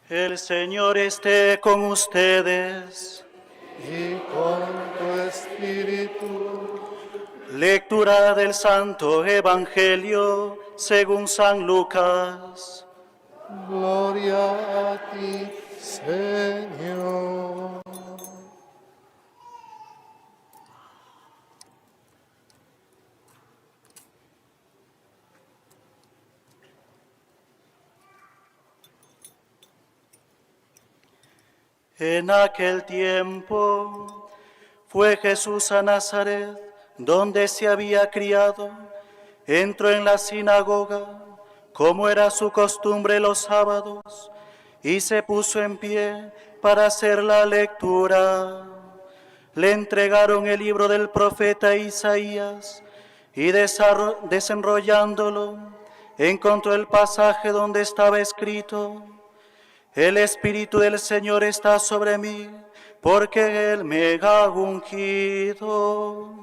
El Señor esté con ustedes. Y con tu espíritu. Lectura del Santo Evangelio según San Lucas. Gloria a ti, Señor. En aquel tiempo fue Jesús a Nazaret, donde se había criado. Entró en la sinagoga, como era su costumbre los sábados, y se puso en pie para hacer la lectura. Le entregaron el libro del profeta Isaías, y desenrollándolo, encontró el pasaje donde estaba escrito: El Espíritu del Señor está sobre mí, porque Él me ha ungido.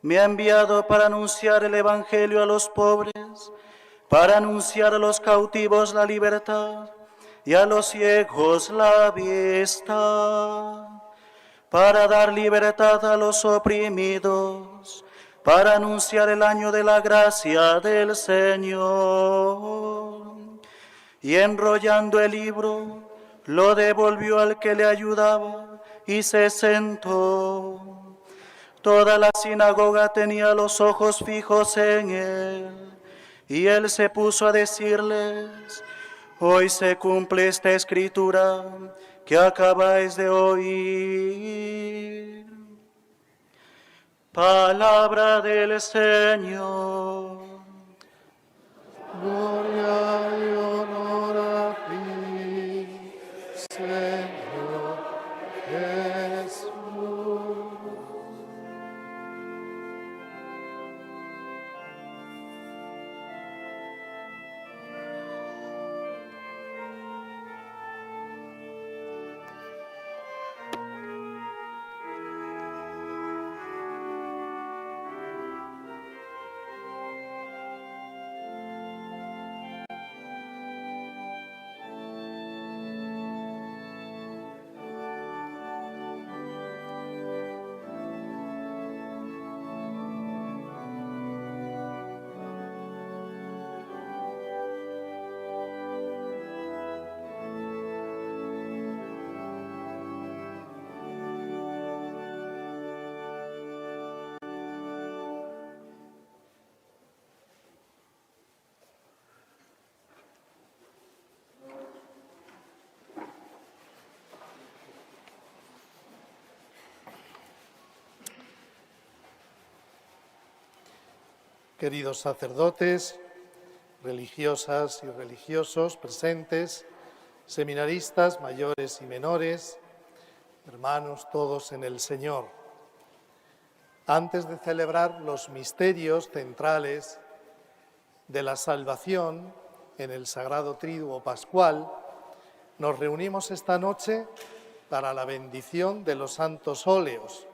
Me ha enviado para anunciar el Evangelio a los pobres, para anunciar a los cautivos la libertad y a los ciegos la vista, para dar libertad a los oprimidos, para anunciar el año de la gracia del Señor. Y enrollando el libro, lo devolvió al que le ayudaba y se sentó. Toda la sinagoga tenía los ojos fijos en él, y él se puso a decirles: Hoy se cumple esta escritura que acabáis de oír. Palabra del Señor. Gloria y honor a ti, Señor Jesús. Queridos sacerdotes, religiosas y religiosos presentes, seminaristas mayores y menores, hermanos todos en el Señor. Antes de celebrar los misterios centrales de la salvación en el Sagrado Triduo Pascual, nos reunimos esta noche para la bendición de los santos óleos,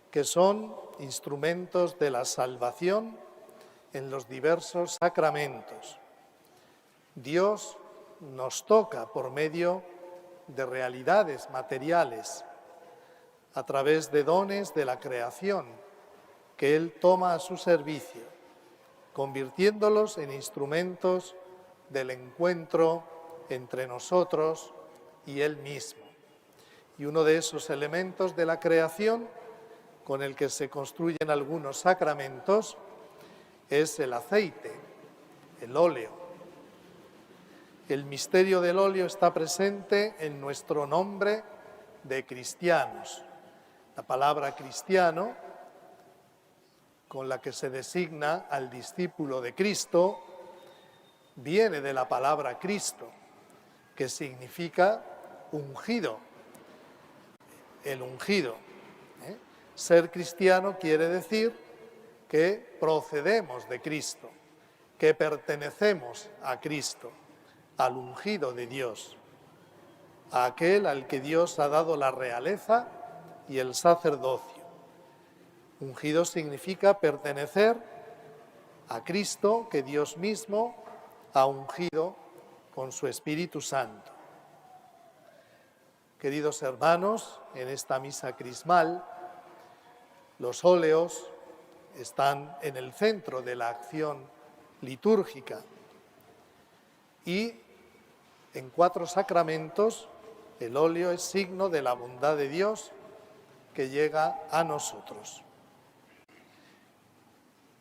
que son instrumentos de la salvación en los diversos sacramentos. Dios nos toca por medio de realidades materiales, a través de dones de la creación que Él toma a su servicio, convirtiéndolos en instrumentos del encuentro entre nosotros y Él mismo. Y uno de esos elementos de la creación con el que se construyen algunos sacramentos es el aceite, el óleo. El misterio del óleo está presente en nuestro nombre de cristianos. La palabra cristiano, con la que se designa al discípulo de Cristo, viene de la palabra Cristo, que significa ungido, el ungido. Ser cristiano quiere decir que procedemos de Cristo, que pertenecemos a Cristo, al ungido de Dios, a aquel al que Dios ha dado la realeza y el sacerdocio. Ungido significa pertenecer a Cristo, que Dios mismo ha ungido con su Espíritu Santo. Queridos hermanos, en esta misa crismal, los óleos están en el centro de la acción litúrgica y en 4 sacramentos el óleo es signo de la bondad de Dios que llega a nosotros.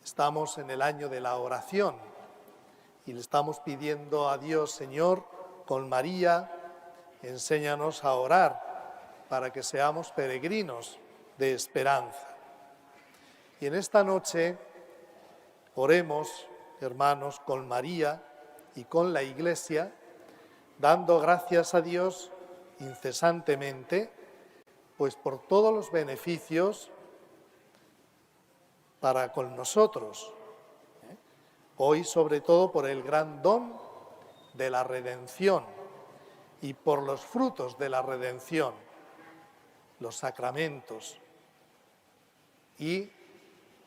Estamos en el año de la oración y le estamos pidiendo a Dios, Señor, con María, enséñanos a orar para que seamos peregrinos de esperanza. Y en esta noche oremos, hermanos, con María y con la Iglesia, dando gracias a Dios incesantemente, pues por todos los beneficios para con nosotros. Hoy, sobre todo, por el gran don de la redención y por los frutos de la redención, los sacramentos y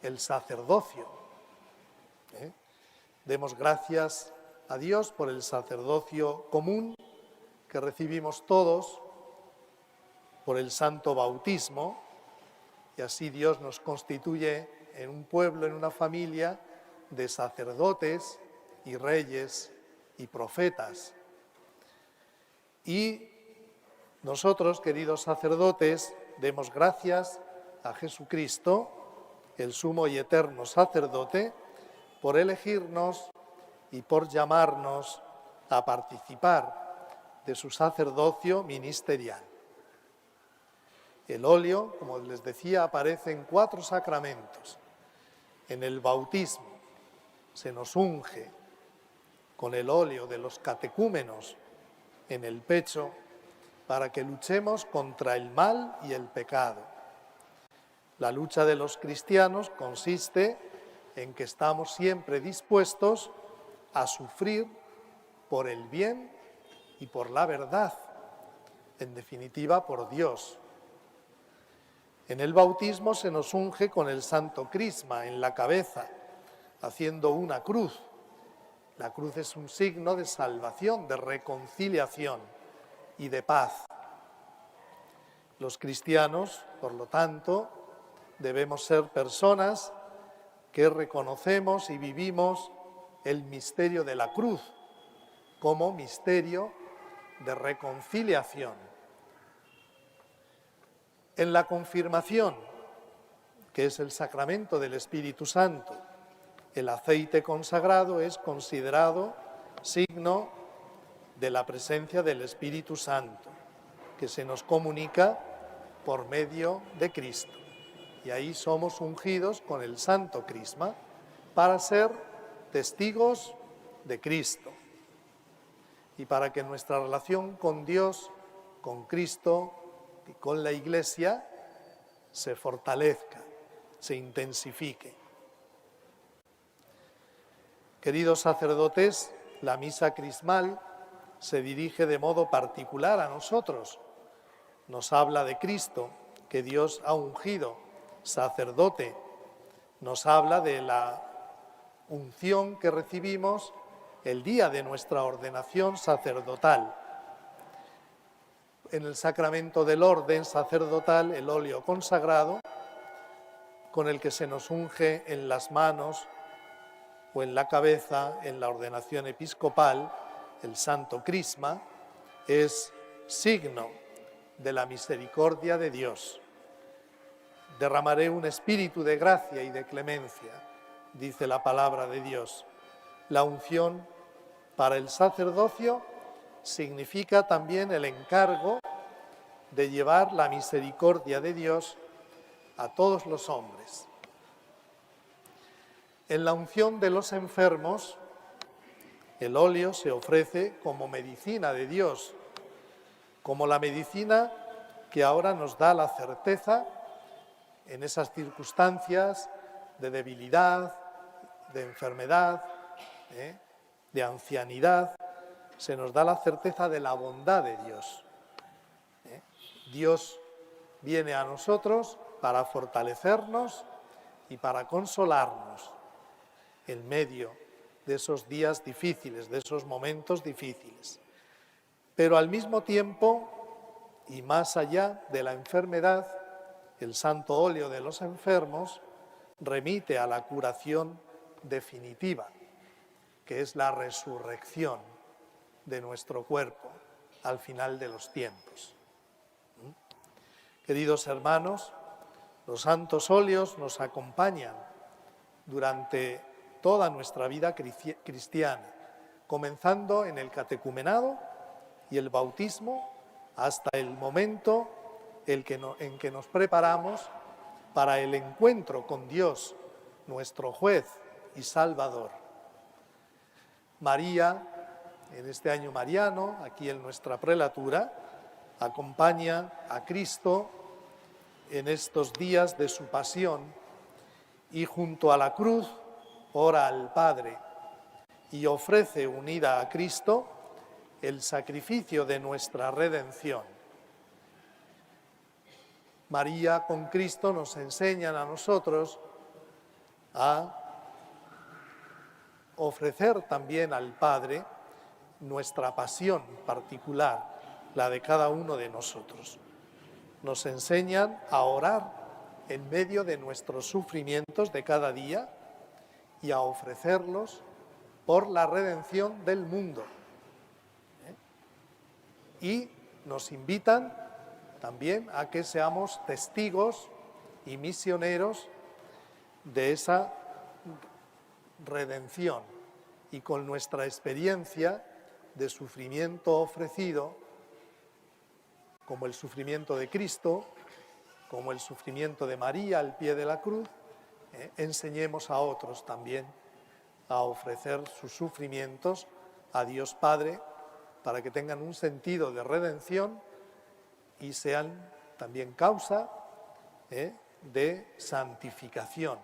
el sacerdocio. Demos gracias a Dios por el sacerdocio común que recibimos todos, por el santo bautismo, y así Dios nos constituye en un pueblo, en una familia de sacerdotes y reyes y profetas. Y nosotros, queridos sacerdotes, demos gracias a Jesucristo, el sumo y eterno sacerdote, por elegirnos y por llamarnos a participar de su sacerdocio ministerial. El óleo, como les decía, aparece en 4 sacramentos. En el bautismo se nos unge con el óleo de los catecúmenos en el pecho para que luchemos contra el mal y el pecado. La lucha de los cristianos consiste en que estamos siempre dispuestos a sufrir por el bien y por la verdad, en definitiva por Dios. En el bautismo se nos unge con el santo crisma en la cabeza, haciendo una cruz. La cruz es un signo de salvación, de reconciliación y de paz. Los cristianos, por lo tanto, debemos ser personas que reconocemos y vivimos el misterio de la cruz como misterio de reconciliación. En la confirmación, que es el sacramento del Espíritu Santo, el aceite consagrado es considerado signo de la presencia del Espíritu Santo, que se nos comunica por medio de Cristo. Y ahí somos ungidos con el santo crisma para ser testigos de Cristo y para que nuestra relación con Dios, con Cristo y con la Iglesia se fortalezca, se intensifique. Queridos sacerdotes, la misa crismal se dirige de modo particular a nosotros. Nos habla de Cristo, que Dios ha ungido sacerdote. Nos habla de la unción que recibimos el día de nuestra ordenación sacerdotal. En el sacramento del orden sacerdotal, el óleo consagrado, con el que se nos unge en las manos o en la cabeza, en la ordenación episcopal, el santo crisma, es signo de la misericordia de Dios. Derramaré un espíritu de gracia y de clemencia, dice la palabra de Dios. La unción para el sacerdocio significa también el encargo de llevar la misericordia de Dios a todos los hombres. En la unción de los enfermos, el óleo se ofrece como medicina de Dios, como la medicina que ahora nos da la certeza en esas circunstancias de debilidad, de enfermedad, de ancianidad, se nos da la certeza de la bondad de Dios. Dios viene a nosotros para fortalecernos y para consolarnos en medio de esos días difíciles, de esos momentos difíciles. Pero al mismo tiempo y más allá de la enfermedad, el santo óleo de los enfermos remite a la curación definitiva, que es la resurrección de nuestro cuerpo al final de los tiempos. Queridos hermanos, los santos óleos nos acompañan durante toda nuestra vida cristiana, comenzando en el catecumenado y el bautismo hasta el momento en que nos preparamos para el encuentro con Dios, nuestro juez y Salvador. María, en este año mariano, aquí en nuestra prelatura, acompaña a Cristo en estos días de su pasión y junto a la cruz ora al Padre y ofrece unida a Cristo el sacrificio de nuestra redención. María con Cristo nos enseñan a nosotros a ofrecer también al Padre nuestra pasión particular, la de cada uno de nosotros. Nos enseñan a orar en medio de nuestros sufrimientos de cada día y a ofrecerlos por la redención del mundo. Y nos invitan también a que seamos testigos y misioneros de esa redención y con nuestra experiencia de sufrimiento ofrecido, como el sufrimiento de Cristo, como el sufrimiento de María al pie de la cruz, enseñemos a otros también a ofrecer sus sufrimientos a Dios Padre para que tengan un sentido de redención y sean también causa de santificación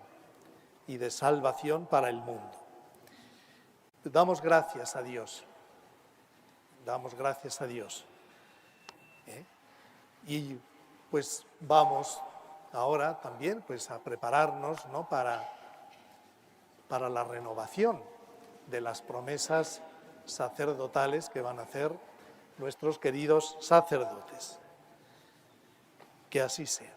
y de salvación para el mundo. Damos gracias a Dios. Damos gracias a Dios. Y pues vamos ahora también pues a prepararnos, ¿no?, para la renovación de las promesas sacerdotales que van a hacer nuestros queridos sacerdotes. Que así sea.